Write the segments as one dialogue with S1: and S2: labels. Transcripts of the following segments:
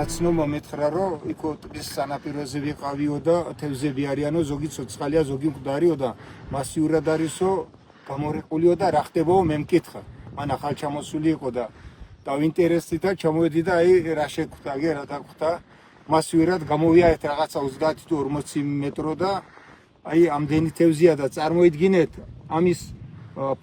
S1: რაც ნუ მომეთხრა რომ იქო ტბის სანაპიროზე ვიყავიო და თევზები არიანო ზოგი ცოცხალია ზოგი მკვდარიო და მასიურად არისო გამორიყულიო და რა ხდებაო მე მკითხა მან ახალ ჩამოსული იყო და დავინტერესდი და ჩამოვედი და აი რა შეგვხდა რა დაგხვდა მასიურად გამოვია ერთ რაღაცა 30 თუ 40 მეტრო და აი ამდენი თევზია და წარმოიდგინეთ ამის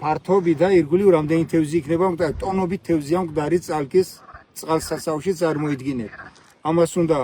S1: ფართობი და ირგვლივ რამდენი თევზი იქნება და ტონობით თევზია მკვდარი წალკის წყალსაცავში წარმოიდგინეთ ამას უნდა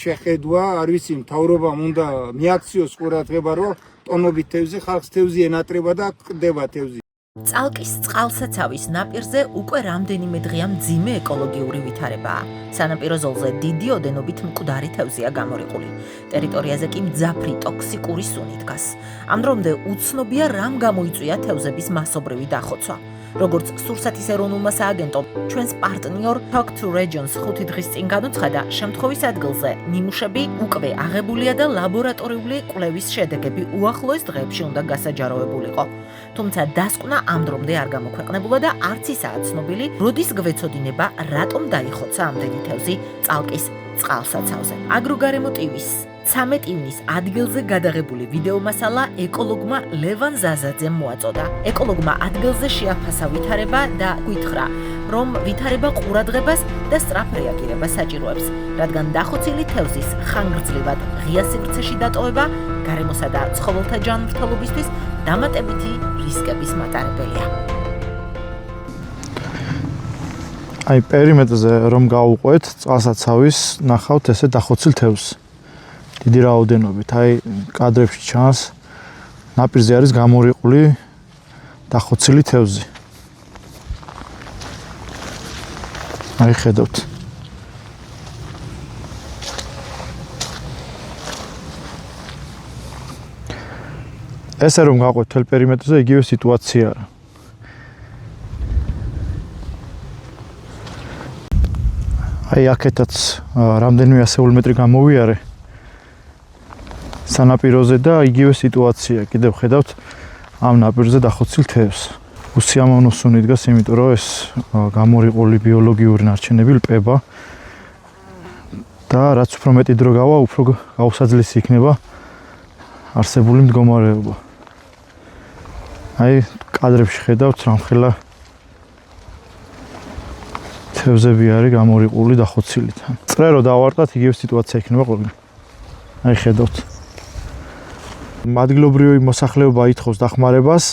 S1: შეხედვა არ ვიცი მთავრობამ უნდა მიაქციოს ყურადღება რომ ტონობით თევზი ხალხს თევზი ენატრება და ყდება თევზი
S2: წალკის წყალსაცავის ნაპირზე უკვე რამდენიმე დღეა მძიმე ეკოლოგიური ვითარებაა. სანაპირო ზოლზე დიდი ოდენობით მკვდარი თევზია გამორიყული. ტერიტორიაზე კი მძაფრი ტოქსიკური სუნი დგას. ამ დრომდე უცნობია რამ გამოიწვია თევზების მასობრივი დახოცვა. როგორც სურსათის ეროვნულმა სააგენტომ ჩვენს პარტნიორ Talk to Regions 5 დღის წინ განუცხადა, შემთხვევის ადგილზე ნიმუშები უკვე აღებულია და ლაბორატორიული კვლევის შედეგები უახლოეს დღეებში უნდა გასაჯაროებულიყო. თუმცა დასკვნა ამ დრომდე არ გამოქვეყნებულა და არც ისაა ცნობილი, როდის გვეცოდინება, რატომ დაიხოცა ამდენი თევზი წალკის წყალსაცავზე. აგროგარემო ტივის 13 ივნის ადგილზე გადაღებული ვიდეო მასალა ეკოლოგმა ლევან ზაზაძემ მოაწოდა. ეკოლოგმა ადგილზე შეაფასა ვითარება და გითხრა, რომ ვითარება ყურადღებას და სწრაფ რეაგირებას საჭიროებს, რადგან დახოცილი თევზის ხანგრძლივად ღია სივრცეში დატოვება გარემოსა და ცხოველთა ჯანმრთელობისთვის დამატებითი რისკების მატარებელია.
S3: აი პერიმეტრზე რომ გავუყვეთ წყალსაცავის ნახავთ ესე დახოცილ თევზს. დიდი რაოდენობით, აი კადრებში ჩანს ნაპირზე არის გამორიყული დახოცილი თევზი. აი ხედავთ. ესე რომ გავყვეთ თელ პერიმეტრზე იგივე სიტუაციაა. აი აქეთაც რამდენიმე ასეული მეტრი გამოვიარე. სანაპიროზე და იგივე სიტუაცია. კიდევ ხედავთ ამ ნაპირზე დახოცილ თევზს. უსიამოვნო სუნი დგას, იმიტომ რომ ეს გამორიყული ბიოლოგიური ნარჩენები ლპება და რაც უფრო მეტი დრო გავა, უფრო გაუსაძლისი იქნება არსებული მდგომარეობა. აი კადრებში ხედავთ რამხელა თევზები არის გამორიყული დახოცილი თან. წრე რო დავარტყათ, იგივე სიტუაცია იქნება ყველგან. აი ხედავთ. ადგილობრივი მოსახლეობა ითხოვს დახმარებას,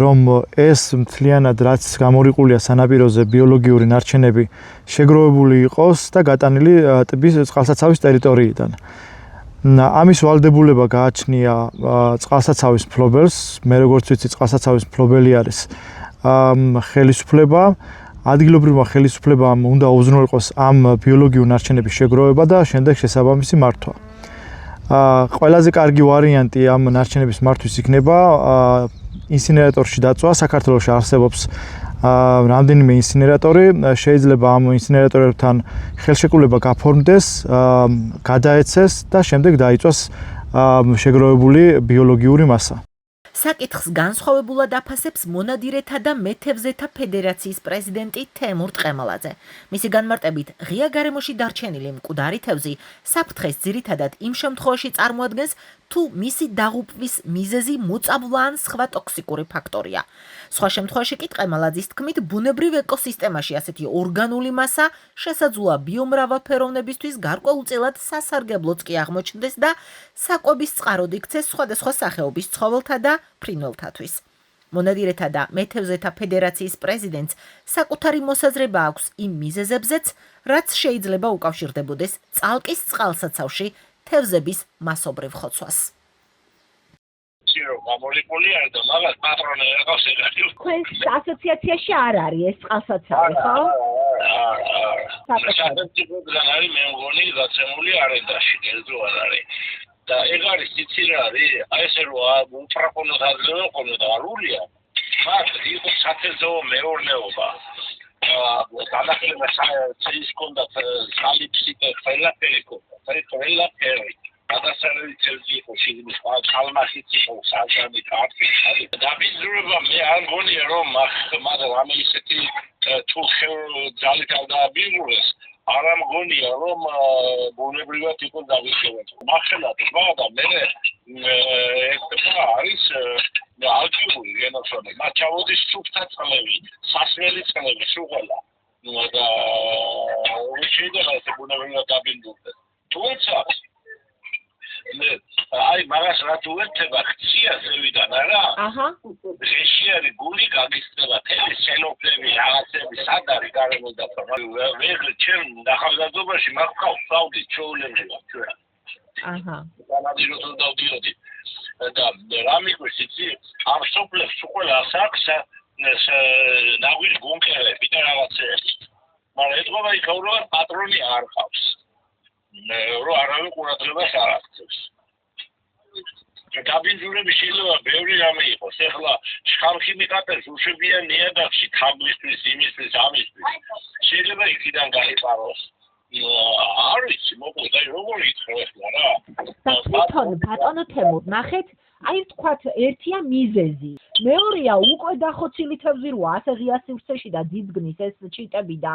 S3: რომ ეს მთლიანად რაც გამორიყულია სანაპიროზე ბიოლოგიური ნარჩენები შეგროვებული იყოს და გატანილი ტბის წყალსაცავის ტერიტორიიდან. ამის ვალდებულება გააჩნია წყალსაცავის მფლობელს, მე როგორც ვიცი წყალსაცავის მფლობელი არის ხელისუფლება, ადგილობრივმა ხელისუფლებამ უნდა უზრუნველყოს ამ ბიოლოგიურ ნარჩენების შეგროვება და შემდეგ შესაბამისი მართვა. ყველაზე კარგი ვარიანტი ამ ნარჩენების მართვის იქნება ინსინერატორში დაწვა. საქართველოში არსებობს რამდენიმე ინსინერატორი, შეიძლება ამ ინსინერატორებთან ხელშეკრულება გაფორმდეს, გადაეცეს და შემდეგ დაიწვას შეგროვებული ბიოლოგიური მასა.
S2: საკითხს განსხვავებულად აფასებს მონადირეთა და მეთევზეთა ფედერაციის პრეზიდენტი თემურ ტყემალაძე. მისი განმარტებით, ღია გარემოში დარჩენილი მკვდარი თევზი საფრთხეს ძირითადად იმ შემთხვევაში წარმოადგენს, თუ მისი დაღუპვის მიზეზი მოწამვლა ან სხვა ტოქსიკური ფაქტორია. სხვა შემთხვევაში კი ტყემალაძის თქმით, ბუნებრივ ეკოსისტემაში ასეთი ორგანული მასა შესაძლოა ბიომრავალფეროვნებისთვის გარკვეულწილად სასარგებლოც კი აღმოჩნდეს და საკვების წყაროდ იქცეს სხვადასხვა სახეობის ცხოველთა და ფრინველთათვის. მონადირეთა და მეთევზეთა ფედერაციის პრეზიდენტს საკუთარი მოსაზრება აქვს იმ მიზეზებზეც, რაც შეიძლება უკავშირდებოდეს წალკის წყალსაცავში თევზების მასობრივ ხოცვას.
S4: გამორიყული არის და მაგას პატრონი რაკავს ეგეთი.
S2: Თქვენს ასოციაციაში არ არის ეს წყალსაცავი, ხო?
S4: სახელმწიფოდან არის მე მგონი გაცემული არენდაში, კერძო არ არის. და ეგ არის იცი რა არის, აი ესე რომ უფრახონო დაგზავნა ხოლმე და არულია. მათ იყო სათევზაო მეურნეობა. განახლება ის კონდა სალიფსიტე ყველაფერი კონდა, ყველაფერი. გადასარევი თევზი იყო შიგნის ხალმაშიც იყო საგანი კარტი. დაბინძურება მე არ მგონია რომ მაგრამ ამე ისეთი თუ ძალით არ დააბინძურეს, არ ამგონია რომ ბუნებრივად იყოს დაგიშოვება. მახელად ხმა და მე ეს არის ალპური გენოცოდი. მათ ჩავოდის სუფთა წყლები, სასმელი წყლები, სუღელა. და შეიძლება ეს ბუნებრივად დაბინდულდეს. თუმცა აი მაგას რა თუ ერთება ხცია ზევიდან არა? აჰა. ეს არის გული გაგისტება თელი სელოფლები, რაღაცები, სად არის გარემოდა ვეღლე ჩემ ახალგაზრდობაში მაგყავს საუდის ჩოულები ჩვენ. აჰა. განადიროთ და დავდიოდი. და რა მიგვი იცი ამ სოფლებს ყველას აქვს ნაგვილი გუნკერები და რაღაცეები. მაგრამ ეთქობა იქაურობად პატრონი არ ყავს. რო არავინ ყურადღებას არ აქცევს. დაბინძურები შეიძლება ბევრი რამე იყოს. ეხლა შხამქიმიკატებს უშვებიან ნიადაგში თაგვისთვის, იმისთვის, ამისთვის. შეიძლება იქიდან გაიყაროს. არ ვიცი, მოკლედ, აი როგორი ითხრა ეხლა რა.
S5: და თვითონ ბატონო თემურ, ნახეთ, აი ვთქვათ, ერთია მიზეზი. მეორეა უკვე დახოცილი თევზი როა, ასე ღია სივრცეში და დიდგნის ეს ჩიტები და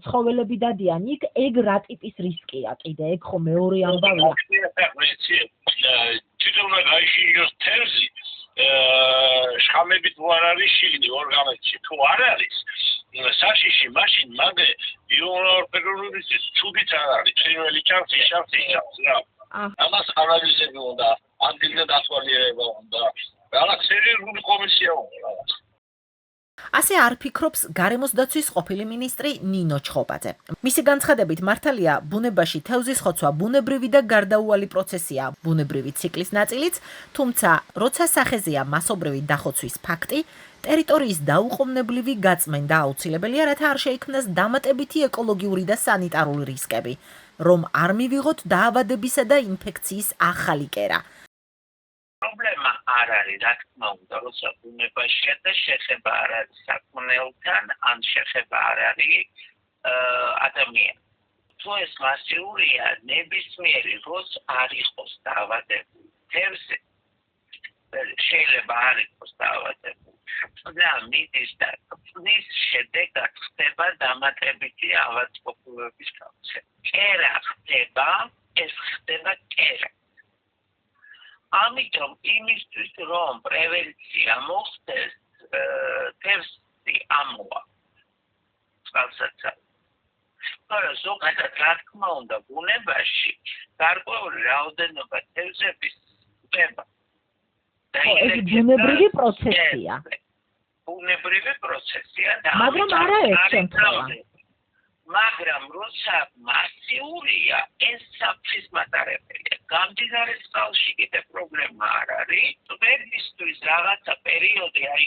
S5: ცხოველები დადიან, იქ ეგ რა ტიპის რისკია კიდე, ეგ ხო მეორე ამბავია.
S4: თვითონმა გაიშინოს თევზი, შხამებით თუ არ არის შიგნი ორგანიზმში, თუ არ არის, საშიში მაშინ მაგე იონორფერონის ცუდიც არ არის, ფრინველი ჩანს, რა. ამას ანალიზები უნდა, ადგილზე დათვალიერება უნდა, რაღაც სერიოზული კომისია უნდა რაღაც.
S2: ასე არ ფიქრობს გარემოს დაცვის ყოფილი მინისტრი ნინო ჩხობაძე. მისი განცხადებით მართალია, ბუნებაში თევზის ხოცვა ბუნებრივი და გარდაუვალი პროცესია, ბუნებრივი ციკლის ნაწილიც, თუმცა როცა სახეზეა მასობრივი დახოცვის ფაქტი, ტერიტორიის დაუყოვნებლივი გაწმენდა აუცილებელია, რათა არ შეიქმნას დამატებითი ეკოლოგიური და სანიტარული რისკები, რომ არ მივიღოთ დაავადებისა და ინფექციის ახალი კერა.
S6: პრობლემა არ არის, რა თქმა უნდა, როცა ბუნებაშია და შეხება არ არის საკმნელთან, ან შეხება არ არის ადამიანი. თუ ეს მასიურია, ნებისმიერი დროს არ იყოს დაავადებული. თევზი შეიძლება არ იყოს დაავადებული. და მიდის და ქმნის შედეგად ხდება დამატებითი ავადმყოფობების გავცემა. კერა ხდება, ეს ხდება კერა. ამიტომ იმისთვის რომ პრევენცია მოხდეს, თევზი ამოვა. წყალსაცავი. მაგრამ ზოგადად რა თქმა უნდა ბუნებაში გარკვეული რაოდენობა თევზების ხდება.
S5: ეს ბუნებრივი პროცესია.
S6: ბუნებრივი პროცესია და
S5: მაგრამ არა ეს შემთხვევა.
S6: მაგრამ როცა მასიურია, ეს საფრთხის მატარებელია. გამდინარე წყალში კიდე პრობლემა არ არის. ტბებისთვის რაღაცა პერიოდი, აი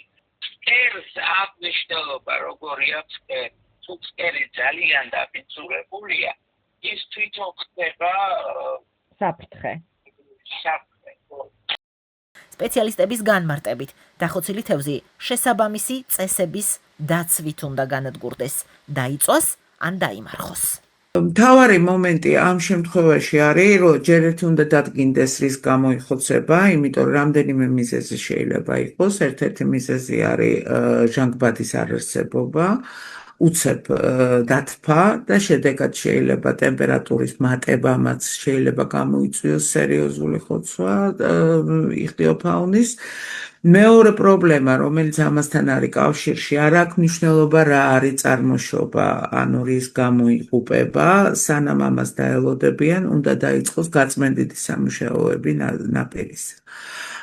S6: კერს აქვს მნიშვნელობა, როგორი აქვს კერი. თუ კერი ძალიან დაბინძურებულია, ის თვითონ ხდება
S5: საფრთხე.
S2: სპეციალისტების განმარტებით, დახოცილი თევზი შესაბამისი წესების დაცვით უნდა განადგურდეს, დაიწვას ან დაიმარხოს.
S7: მთავარი მომენტი ამ შემთხვევაში არის, რომ ჯერ ერთი უნდა დადგინდეს რის გამოიხოცება, იმიტომ რომ რამდენიმე მიზეზი შეიძლება იყოს. ერთ-ერთი მიზეზი არის ჟანგბადის არარსებობა, უცებ დათფა და შედეგად შეიძლება ტემპერატურის მატებამაც შეიძლება გამოიწვიოს სერიოზული ხოცვა იხტიოფაუნის. მეორე პრობლემა, რომელიც ამასთან არის კავშირში, არ აქვს მნიშვნელობა რა არის წარმოშობა, ანუ რის გამოიყუპება, სანამ ამას დაელოდებიან, უნდა დაიწყოს გაწმენდითი სამუშაოები ნაპირისზე.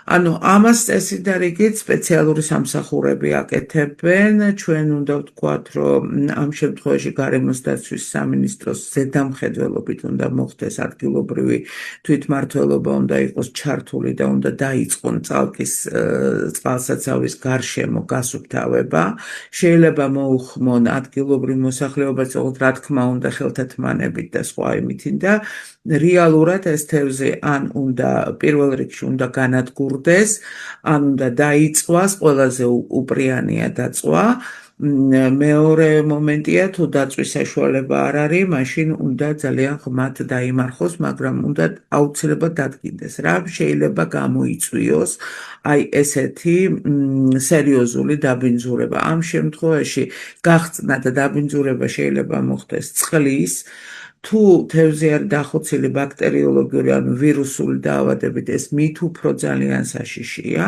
S7: ანუ ამას წესით და რიგით სპეციალური სამსახურები აკეთებენ. ჩვენ უნდა ვთქვათ, რომ ამ შემთხვევაში გარემოს დაცვის სამინისტროს ზედამხედველობით უნდა მოხდეს ადგილობრივი თვითმმართველობა, უნდა იყოს ჩართული და უნდა დაიწყონ წალკის წყალსაცავის გარშემო გასუფთავება. შეიძლება მოუხმონ ადგილობრივ მოსახლეობას, რა თქმა უნდა, ხელთათმანებით და სხვა იმითი და რეალურად ეს თევზი ან უნდა პირველ რიგში უნდა განადგურდეს, ან უნდა დაიწვას, ყველაზე უპრიანია დაწვა. მეორე მომენტია, თუ დაწვის საშუალება არ არის, მაშინ უნდა ძალიან ღრმად დაიმარხოს, მაგრამ უნდა აუცილებლად დადგინდეს. რა შეიძლება გამოიწვიოს აი ესეთი სერიოზული დაბინძურება. ამ შემთხვევაში გახსნა და დაბინძურება შეიძლება მოხდეს წყლის, თუ თევზი არის დახოცილი ბაქტერიოლოგიური ან ვირუსული დაავადებით, ეს მით უფრო ძალიან საშიშია.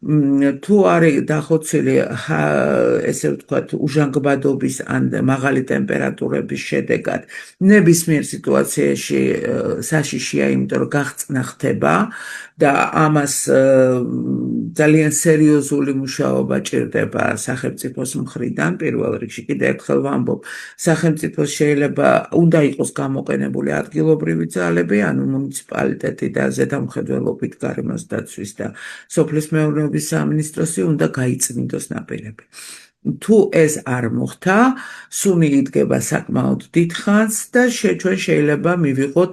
S7: თუ არის დახოცილი ესე ვთქვათ უჟანგბადობის ან მაღალი ტემპერატურების შედეგად, ნებისმიერ სიტუაციაში საშიშია, იმიტომ რომ გახსნა ხდება და ამას ძალიან სერიოზული მუშაობა ჭირდება სახელმწიფოს მხრიდან. პირველ რიგში კიდევ ერთხელ ვამბობ, სახელმწიფოს შეიძლება უნდა იყოს გამოყენებული ადგილობრივი ძალები, ანუ მუნიციპალიტეტი და ზედამხედველობით გარემოს დაცვის და სოფლის მეურნეობის სამინისტროსი უნდა გაიწმინდოს ნაპირები. თუ ეს არ მოხდა, სუნი იდგება საკმაოდ დიდხანს და ჩვენ შეიძლება მივიღოთ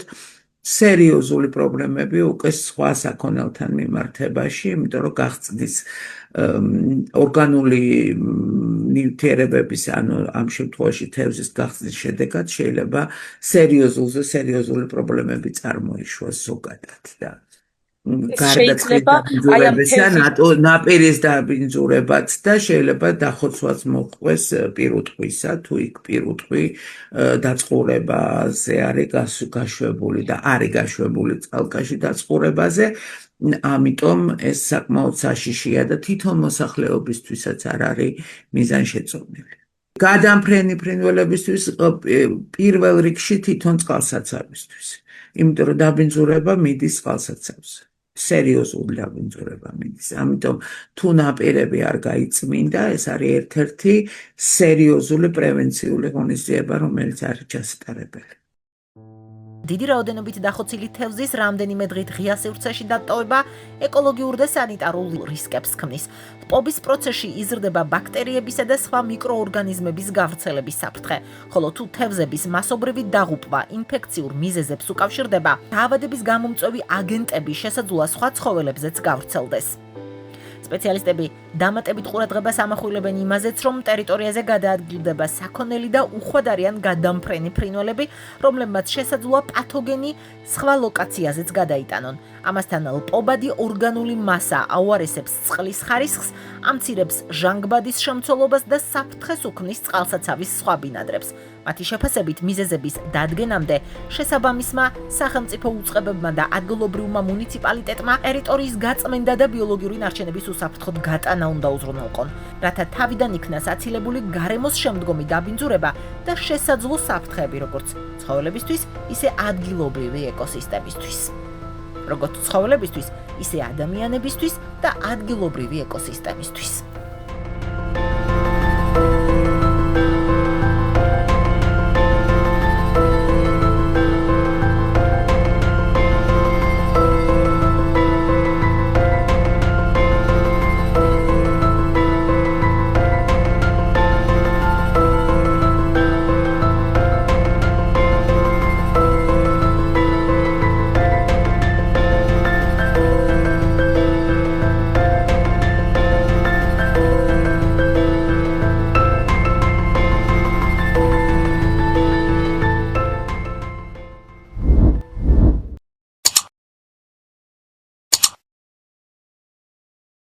S7: სერიოზული პრობლემები უკვე სხვა საქონელთან მიმართებაში, იმიტომ რომ გახსნის ორგანული ნივთიერებების, ანუ ამ შემთხვევაში თევზის გახსნის შედეგად შეიძლება სერიოზული პრობლემები წარმოიშვას ზოგადად და გარდა დაბინძურებისა, ნაპირის დაბინძურებაც და შეიძლება დახოცვაც მოხდეს პირუტყვისა, თუ იქ პირუტყვი დაწყურებაზე არის გაშვებული და არის გაშვებული წყალკაში დაწყურებაზე, ამიტომ ეს საკმაოდ საშიშია და თვითონ მოსახლეობისთვისაც არ არის მიზანშეწონილი. გადამფრენი ფრინველებისთვის პირველ რიგში თვითონ წყალსაცავისთვის, იმიტომ რომ დაბინძურება მიდის წყალსაცავზე. სერიოზული დაბინძურება მიდის. ამიტომ თუ ნაპირები არ გაიწმინდა, ეს არის ერთ-ერთი სერიოზული პრევენციული ღონისძიება, რომელიც არის ჩასატარებელი.
S2: დიდი რაოდენობით დახოცილი თევზის რამდენიმე დღით ღია სივრცეში დატოვება ეკოლოგიურ და სანიტარულ რისკებს ქმნის. ტყობის პროცესში იზრდება ბაქტერიებისა და სხვა მიკროორგანიზმების გავრცელების საფრთხე, ხოლო თუ თევზების მასობრივი დაღუპვა ინფექციურ მიზეზებს უკავშირდება, დაავადების გამომწვევი აგენტები შესაძლოა სხვა ცხოველებზეც გავრცელდეს. სპეციალისტები დამატებით ყურადღებას ამახვილებენ იმაზეც, რომ ტერიტორიაზე გადაადგილდება საქონელი და უხვად არიან გადამფრენი ფრინველები, რომლებმაც შესაძლოა პათოგენი სხვა ლოკაციაზეც გადაიტანონ. ამასთან ლპობადი ორგანული მასა აუარესებს წყლის ხარისხს, ამცირებს ჟანგბადის შემცველობას და საფრთხეს უქმნის წყალსაცავის სხვა ბინადრებს. მათი შეფასებით მიზეზების დადგენამდე შესაბამისმა სახელმწიფო უწყებებმა და ადგილობრივმა მუნიციპალიტეტმა ტერიტორიის გაწმენდა და ბიოლოგიური ნარჩენების უსაფრთხოდ გატანა უნდა უზრუნველყონ, რათა თავიდან იქნას აცილებული გარემოს შემდგომი დაბინძურება და შესაძლო საფრთხეები როგორც ცხოველებისთვის, ისე ადგილობრივი ეკოსისტემისთვის. როგორც ცხოველებისთვის, ისე ადამიანებისთვის და ადგილობრივი ეკოსისტემისთვის.